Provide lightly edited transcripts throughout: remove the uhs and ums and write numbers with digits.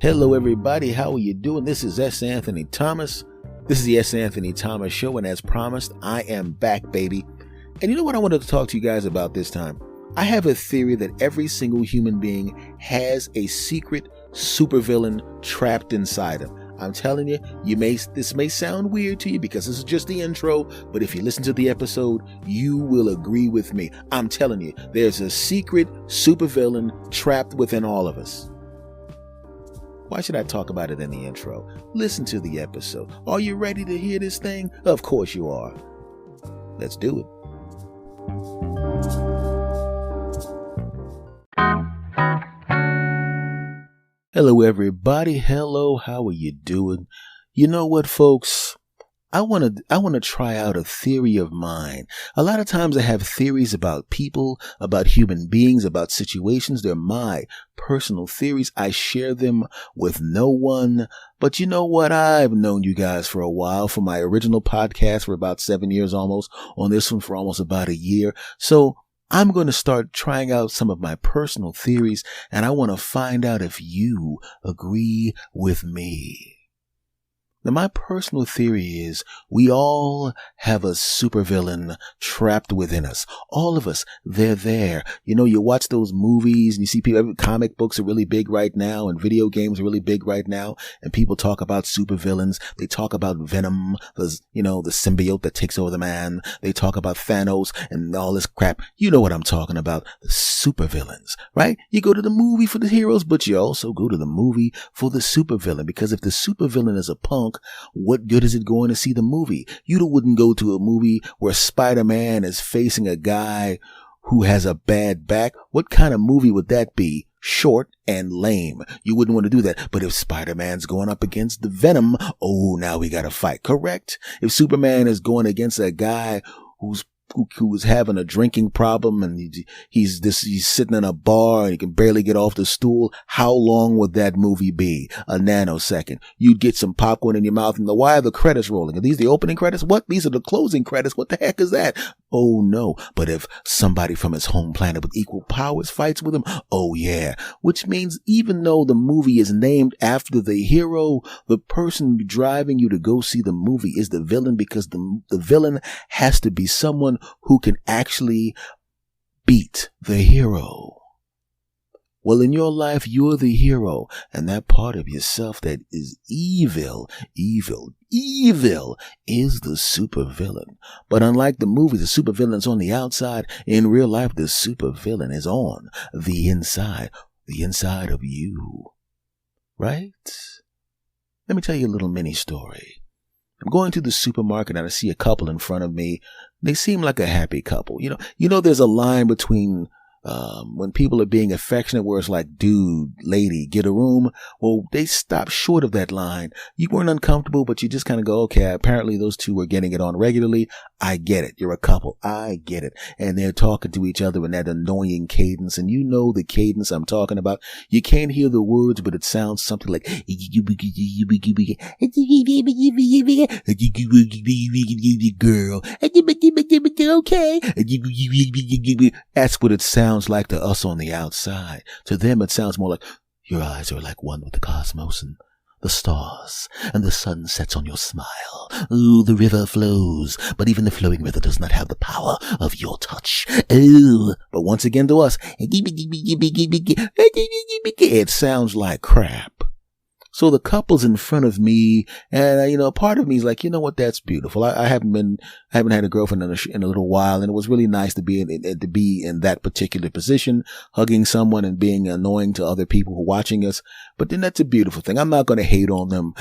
Hello, everybody. How are you doing? This is S. Anthony Thomas. This is the S. Anthony Thomas Show, and as promised, I am back, baby. And you know what I wanted to talk to you guys about this time? I have a theory that every single human being has a secret supervillain trapped inside them. I'm telling you, this may sound weird to you because this is just the intro, but if you listen to the episode, you will agree with me. I'm telling you, there's a secret supervillain trapped within all of us. Why should I talk about it in the intro? Listen to the episode. Are you ready to hear this thing? Of course you are. Let's do it. Hello, everybody. Hello, how are you doing? You know what, folks? I want to try out a theory of mine. A lot of times I have theories about people, about human beings, about situations. They're my personal theories. I share them with no one. But you know what? I've known you guys for a while. For my original podcast for about 7 years almost. On this one for almost about a year. So I'm going to start trying out some of my personal theories, and I want to find out if you agree with me. Now, my personal theory is we all have a supervillain trapped within us. All of us, they're there. You know, you watch those movies and you see people, comic books are really big right now and video games are really big right now. And people talk about supervillains. They talk about Venom, the symbiote that takes over the man. They talk about Thanos and all this crap. You know what I'm talking about. The supervillains, right? You go to the movie for the heroes, but you also go to the movie for the supervillain, because if the supervillain is a punk, what good is it going to see the movie? You wouldn't go to a movie where Spider-Man is facing a guy who has a bad back. What kind of movie would that be? Short and lame. You wouldn't want to do that. But if Spider-Man's going up against the Venom, oh, now we got to fight. Correct? If Superman is going against a guy who was having a drinking problem and he's sitting in a bar and he can barely get off the stool, how long would that movie be? A nanosecond. You'd get some popcorn in your mouth and why are the credits rolling? Are these the opening credits? What? These are the closing credits. What the heck is that? Oh no. But if somebody from his home planet with equal powers fights with him, oh yeah. Which means even though the movie is named after the hero, the person driving you to go see the movie is the villain, because the villain has to be someone who can actually beat the hero. Well, in your life, you're the hero, and that part of yourself that is evil is the supervillain. But unlike the movie, the supervillain's on the outside. In real life, the supervillain is on the inside of you. Right? Let me tell you a little mini story. I'm going to the supermarket and I see a couple in front of me. They seem like a happy couple. You know, there's a line between when people are being affectionate where it's like, dude, lady, get a room. Well, they stop short of that line. You weren't uncomfortable, but you just kind of go, okay, apparently those two are getting it on regularly. I get it. You're a couple. I get it. And they're talking to each other in that annoying cadence. And you know the cadence I'm talking about. You can't hear the words, but it sounds something like, girl, okay. That's what it sounds like to us on the outside. To them, it sounds more like, your eyes are like one with the cosmos and the stars, and the sun sets on your smile. Ooh, the river flows, but even the flowing river does not have the power of your touch. Ooh, but once again to us, it sounds like crap. So the couple's in front of me, and part of me is like, you know what, that's beautiful. I haven't had a girlfriend in a little while, and it was really nice to be in that particular position, hugging someone and being annoying to other people who are watching us. But then that's a beautiful thing. I'm not going to hate on them.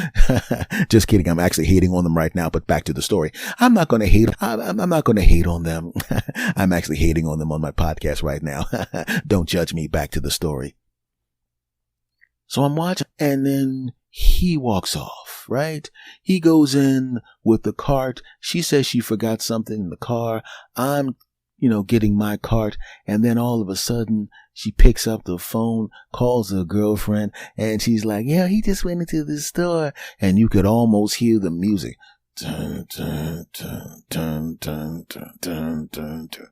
Just kidding. I'm actually hating on them right now. But back to the story. I'm not going to hate on them. I'm actually hating on them on my podcast right now. Don't judge me. Back to the story. So I'm watching, and then he walks off, right? He goes in with the cart. She says she forgot something in the car. I'm, getting my cart. And then all of a sudden, she picks up the phone, calls her girlfriend, and she's like, yeah, he just went into the store. And you could almost hear the music. Dun, dun, dun, dun, dun, dun, dun, dun, dun.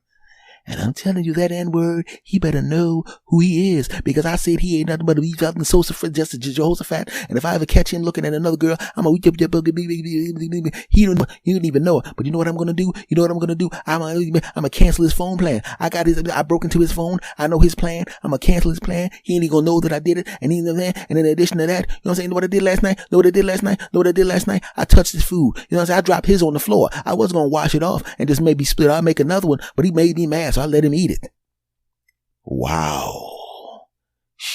And I'm telling you, that N-word, he better know who he is, because I said he ain't nothing but a just a Jehoshaphat. And if I ever catch him looking at another girl, I'm gonna he don't even know it. But you know what I'm gonna do? I'm gonna cancel his phone plan. I broke into his phone. I know his plan. I'm gonna cancel his plan. He ain't even gonna know that I did it. And in addition to that, you know what I'm saying? Know what I did last night? I touched his food. You know what I'm saying? I dropped his on the floor. I was gonna wash it off and just maybe split. I'll make another one, but he made me mad, so I let him eat it. Wow.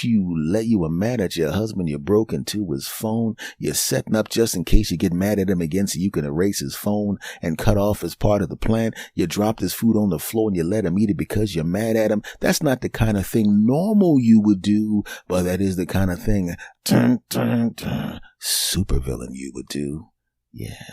You were mad at your husband. You broke into his phone. You're setting up just in case you get mad at him again so you can erase his phone and cut off as part of the plan. You dropped his food on the floor and you let him eat it because you're mad at him. That's not the kind of thing normal you would do, but that is the kind of thing supervillain you would do. Yeah.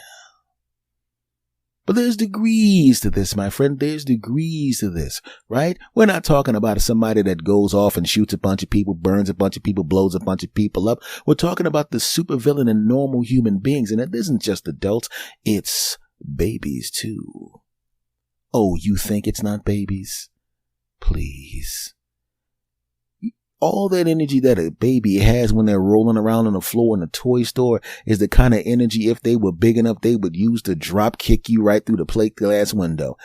But there's degrees to this, my friend. There's degrees to this, right? We're not talking about somebody that goes off and shoots a bunch of people, burns a bunch of people, blows a bunch of people up. We're talking about the supervillain in normal human beings. And it isn't just adults. It's babies, too. Oh, you think it's not babies? Please. All that energy that a baby has when they're rolling around on the floor in a toy store is the kind of energy, if they were big enough, they would use to drop kick you right through the plate glass window.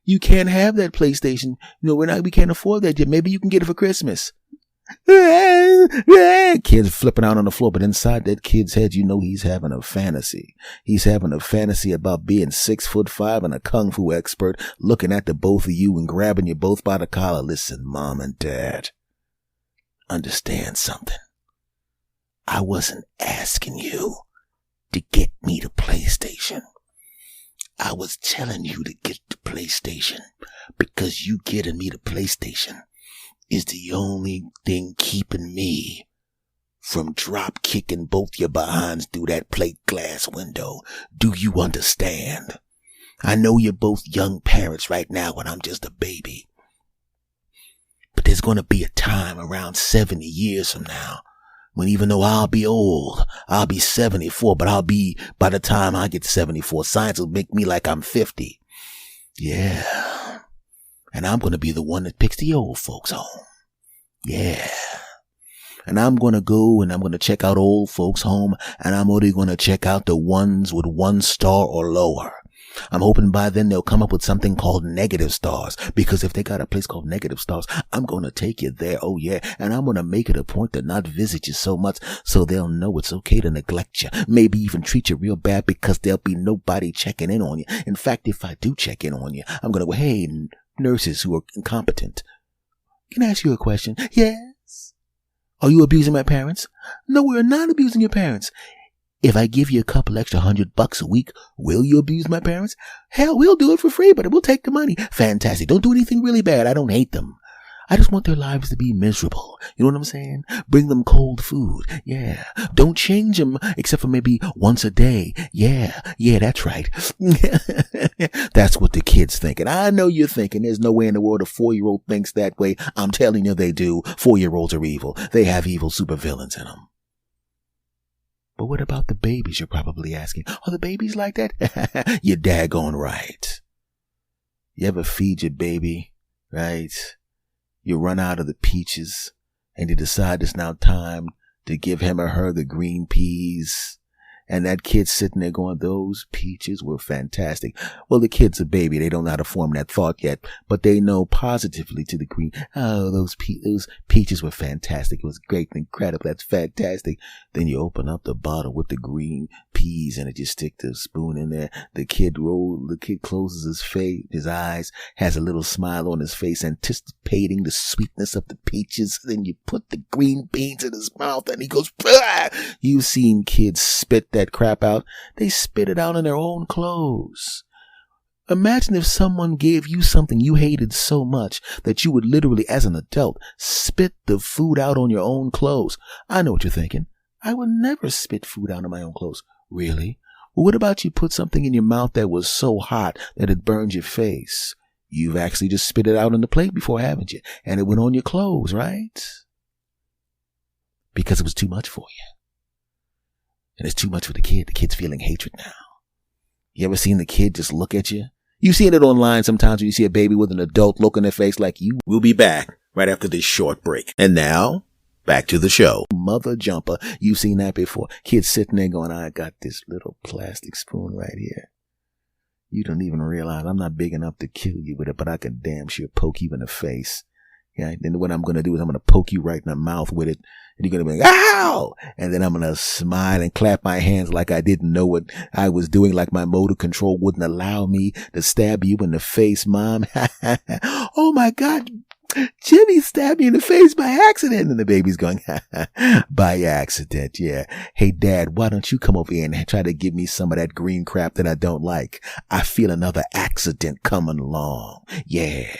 You can't have that PlayStation. You know, we can't afford that yet. Maybe you can get it for Christmas. Kids flipping out on the floor, but inside that kid's head, you know he's having a fantasy. He's having a fantasy about being 6'5" and a kung fu expert, looking at the both of you and grabbing you both by the collar. Listen, Mom and Dad. Understand something. I wasn't asking you to get me the PlayStation. I was telling you to get the PlayStation because you getting me the PlayStation is the only thing keeping me from drop kicking both your behinds through that plate glass window. Do you understand? I know you're both young parents right now and I'm just a baby. But there's going to be a time around 70 years from now when, even though I'll be old, I'll be 74, but by the time I get 74, science will make me like I'm 50. Yeah. And I'm going to be the one that picks the old folks home. Yeah. And I'm going to go and I'm going to check out old folks home, and I'm only going to check out the ones with 1 star or lower. I'm hoping by then they'll come up with something called negative stars, because if they got a place called negative stars, I'm going to take you there. Oh yeah. And I'm going to make it a point to not visit you so much so they'll know it's okay to neglect you. Maybe even treat you real bad because there'll be nobody checking in on you. In fact, if I do check in on you, I'm going to go, hey, nurses who are incompetent. Can I ask you a question? Yes. Are you abusing my parents? No, we're not abusing your parents. If I give you a couple extra $100 a week, will you abuse my parents? Hell, we'll do it for free, but we'll take the money. Fantastic. Don't do anything really bad. I don't hate them. I just want their lives to be miserable. You know what I'm saying? Bring them cold food. Yeah. Don't change them except for maybe once a day. Yeah, that's right. That's what the kids think. And I know you're thinking there's no way in the world a 4-year-old thinks that way. I'm telling you they do. 4-year-olds are evil. They have evil supervillains in them. But what about the babies, you're probably asking? Are the babies like that? You're daggone right. You ever feed your baby, right? You run out of the peaches and you decide it's now time to give him or her the green peas. And that kid's sitting there going, those peaches were fantastic. Well, the kid's a baby. They don't know how to form that thought yet, but they know positively to the green. Oh, those peaches were fantastic. It was great and incredible. That's fantastic. Then you open up the bottle with the green peas and you stick the spoon in there. The kid closes his eyes, has a little smile on his face, anticipating the sweetness of the peaches. Then you put the green beans in his mouth and he goes, bah! You've seen kids spit that crap out. They spit it out in their own clothes. Imagine if someone gave you something you hated so much that you would literally, as an adult, spit the food out on your own clothes. I know what you're thinking. I would never spit food out on my own clothes. Really? Well, what about you put something in your mouth that was so hot that it burned your face? You've actually just spit it out on the plate before, haven't you? And it went on your clothes, right? Because it was too much for you. And it's too much for the kid. The kid's feeling hatred now. You ever seen the kid just look at you? You've seen it online sometimes when you see a baby with an adult look on their face like you. We'll be back right after this short break. And now, back to the show. Mother jumper. You've seen that before. Kids sitting there going, I got this little plastic spoon right here. You don't even realize I'm not big enough to kill you with it, but I can damn sure poke you in the face. Yeah, then what I'm going to do is I'm going to poke you right in the mouth with it. And you're going to be like, ow! And then I'm going to smile and clap my hands like I didn't know what I was doing, like my motor control wouldn't allow me to stab you in the face, Mom. Oh my God, Jimmy stabbed me in the face by accident. And the baby's going, by accident, yeah. Hey, Dad, why don't you come over here and try to give me some of that green crap that I don't like? I feel another accident coming along. Yeah.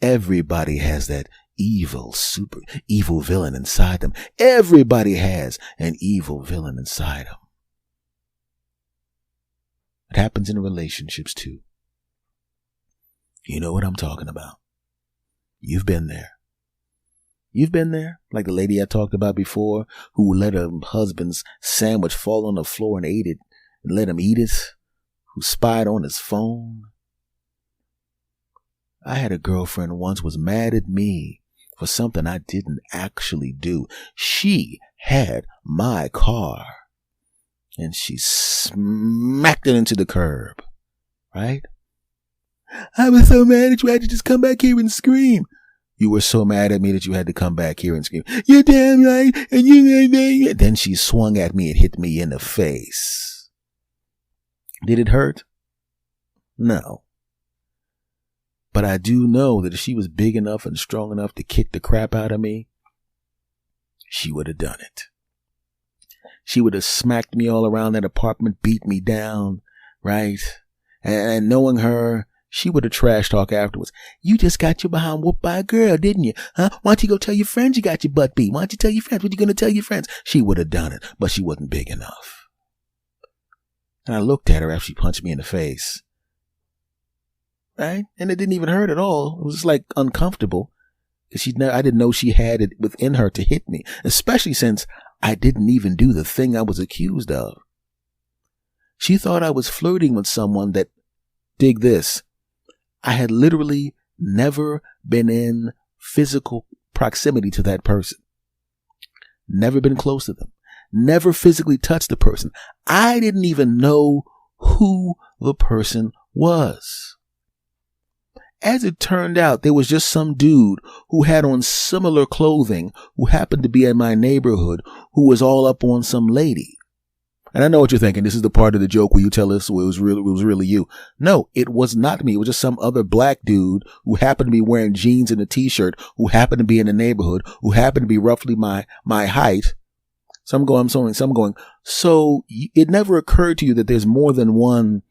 Everybody has that super evil villain inside them. Everybody has an evil villain inside them. It happens in relationships too. You know what I'm talking about. You've been there. You've been there, like the lady I talked about before, who let her husband's sandwich fall on the floor and ate it and let him eat it, who spied on his phone. I had a girlfriend once was mad at me for something I didn't actually do. She had my car and she smacked it into the curb, right? I was so mad that you had to just come back here and scream. You were so mad at me that you had to come back here and scream. You're damn right. And you. Then she swung at me and hit me in the face. Did it hurt? No. But I do know that if she was big enough and strong enough to kick the crap out of me, she would have done it. She would have smacked me all around that apartment, beat me down, right? And knowing her, she would have trash talk afterwards. You just got your behind whooped by a girl, didn't you? Huh? Why don't you go tell your friends you got your butt beat? Why don't you tell your friends? What you going to tell your friends? She would have done it, but she wasn't big enough. And I looked at her after she punched me in the face. Right? And it didn't even hurt at all. It was just like uncomfortable. I didn't know she had it within her to hit me, especially since I didn't even do the thing I was accused of. She thought I was flirting with someone that, dig this, I had literally never been in physical proximity to that person. Never been close to them. Never physically touched the person. I didn't even know who the person was. As it turned out, there was just some dude who had on similar clothing who happened to be in my neighborhood who was all up on some lady. And I know what you're thinking. This is the part of the joke where you tell us it was really you. No, it was not me. It was just some other black dude who happened to be wearing jeans and a t-shirt, who happened to be in the neighborhood, who happened to be roughly my height. So I'm going, so it never occurred to you that there's more than one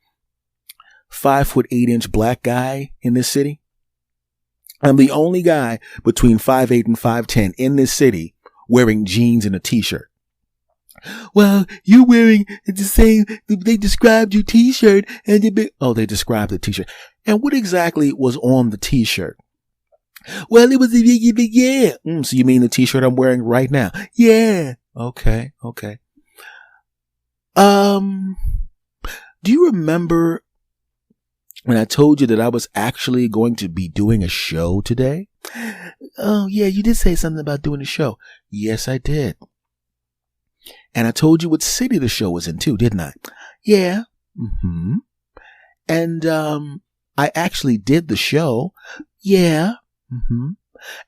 5'8" black guy in this city? I'm the only guy between 5'8" and 5'10" in this city wearing jeans and a t-shirt. Well, you're wearing the same, they described your t-shirt and they described the t-shirt. And what exactly was on the t-shirt? Well, it was a big, yeah. So you mean the t-shirt I'm wearing right now? Yeah. Okay. Do you remember when I told you that I was actually going to be doing a show today? Oh, yeah, you did say something about doing a show. Yes, I did. And I told you what city the show was in too, didn't I? Yeah. Mm-hmm. And I actually did the show. Yeah. Mm-hmm.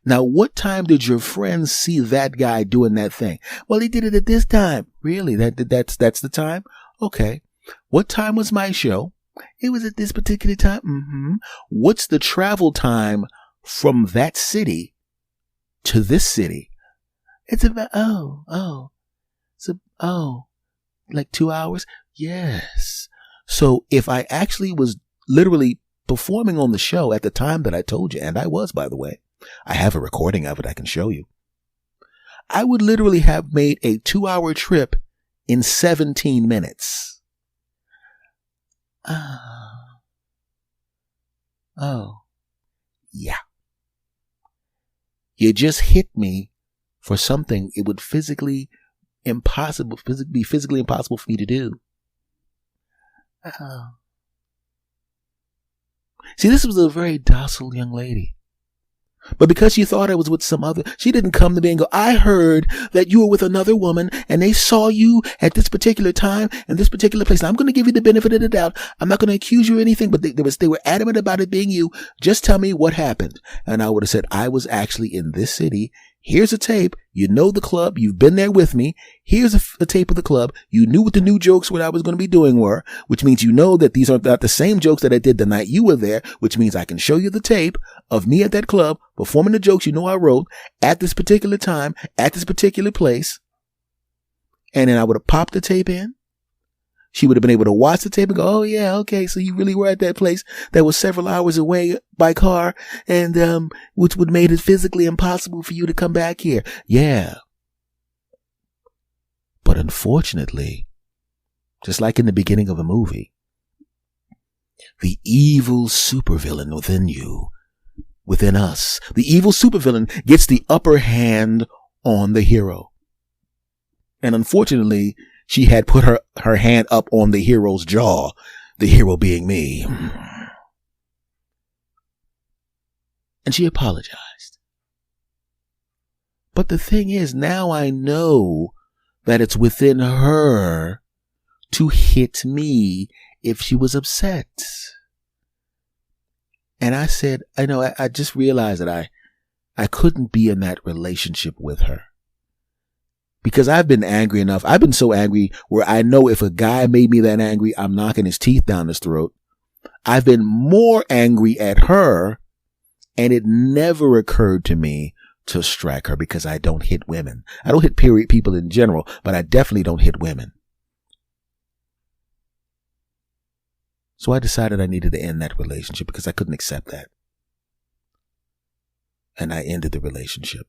Now, what time did your friends see that guy doing that thing? Well, he did it at this time. Really? That's the time? Okay. What time was my show? It was at this particular time. Mm-hmm. What's the travel time from that city to this city? It's about, like 2 hours? Yes. So if I actually was literally performing on the show at the time that I told you, and I was, by the way, I have a recording of it I can show you, I would literally have made a 2-hour trip in 17 minutes. Yeah. You just hit me for something it would be physically impossible for me to do. See, this was a very docile young lady. But because she thought I was with some other, she didn't come to me and go, I heard that you were with another woman and they saw you at this particular time and this particular place. Now, I'm going to give you the benefit of the doubt. I'm not going to accuse you of anything, but they were adamant about it being you. Just tell me what happened. And I would have said, I was actually in this city. Here's a tape. You know the club. You've been there with me. Here's a tape of the club. You knew what the new jokes, what I was going to be doing were, which means you know that these are not the same jokes that I did the night you were there, which means I can show you the tape of me at that club performing the jokes you know I wrote at this particular time, at this particular place. And then I would have popped the tape in. She would have been able to watch the tape and go, oh yeah, okay, so you really were at that place that was several hours away by car and which would made it physically impossible for you to come back here. Yeah. But unfortunately, just like in the beginning of a movie, the evil supervillain within you, within us, the evil supervillain gets the upper hand on the hero. And unfortunately, she had put her hand up on the hero's jaw, the hero being me. And she apologized. But the thing is, now I know that it's within her to hit me if she was upset. And I said, I just realized that I couldn't be in that relationship with her. Because I've been angry enough. I've been so angry where I know if a guy made me that angry, I'm knocking his teeth down his throat. I've been more angry at her, and it never occurred to me to strike her because I don't hit women. I don't hit people in general, but I definitely don't hit women. So I decided I needed to end that relationship because I couldn't accept that. And I ended the relationship.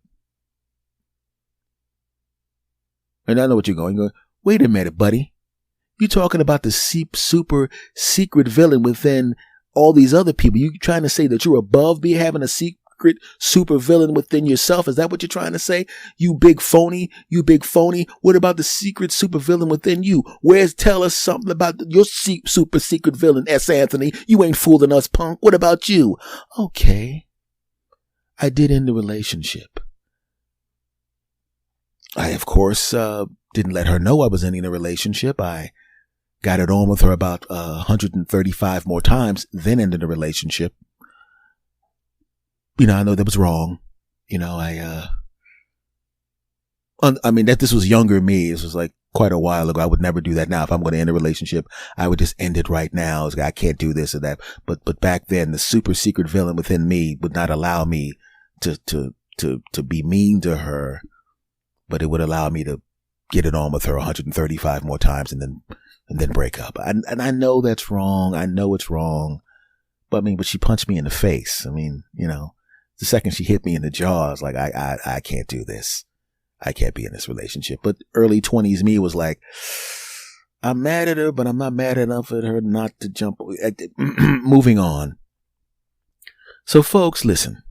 And I know what you're going. You're going, wait a minute, buddy. You're talking about the super secret villain within all these other people. You trying to say that you're above having a secret super villain within yourself? Is that what you're trying to say? You big phony. What about the secret super villain within you? Tell us something about your super secret villain, S. Anthony. You ain't fooling us, punk. What about you? Okay. I did end the relationship. I, of course, didn't let her know I was ending a relationship. I got it on with her about 135 more times, then ended the relationship. I know that was wrong. I mean, that this was younger me. This was like quite a while ago. I would never do that now. If I'm going to end a relationship, I would just end it right now. I can't do this or that. But back then, the super secret villain within me would not allow me to be mean to her. But it would allow me to get it on with her 135 more times and then break up. And I know that's wrong. I know it's wrong. But she punched me in the face. The second she hit me in the jaw, I was like, I can't do this. I can't be in this relationship. But early 20s me was like, I'm mad at her, but I'm not mad enough at her not to jump. Moving on. So folks, listen.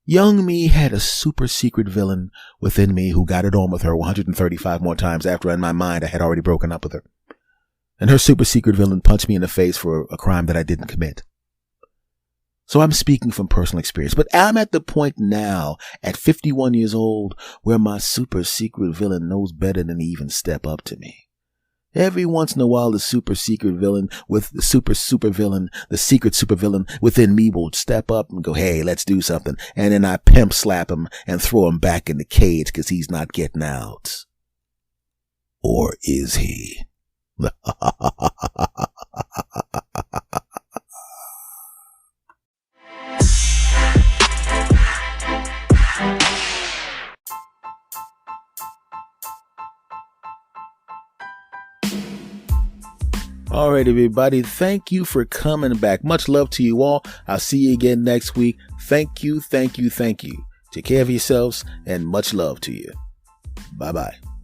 Young me had a super secret villain within me who got it on with her 135 more times after in my mind I had already broken up with her. And her super secret villain punched me in the face for a crime that I didn't commit. So I'm speaking from personal experience, but I'm at the point now at 51 years old where my super secret villain knows better than to even step up to me. Every once in a while, the super secret villain with the super villain, the secret super villain within me will step up and go, hey, let's do something. And then I pimp slap him and throw him back in the cage because he's not getting out. Or is he? All right, everybody. Thank you for coming back. Much love to you all. I'll see you again next week. Thank you. Take care of yourselves and much love to you. Bye-bye.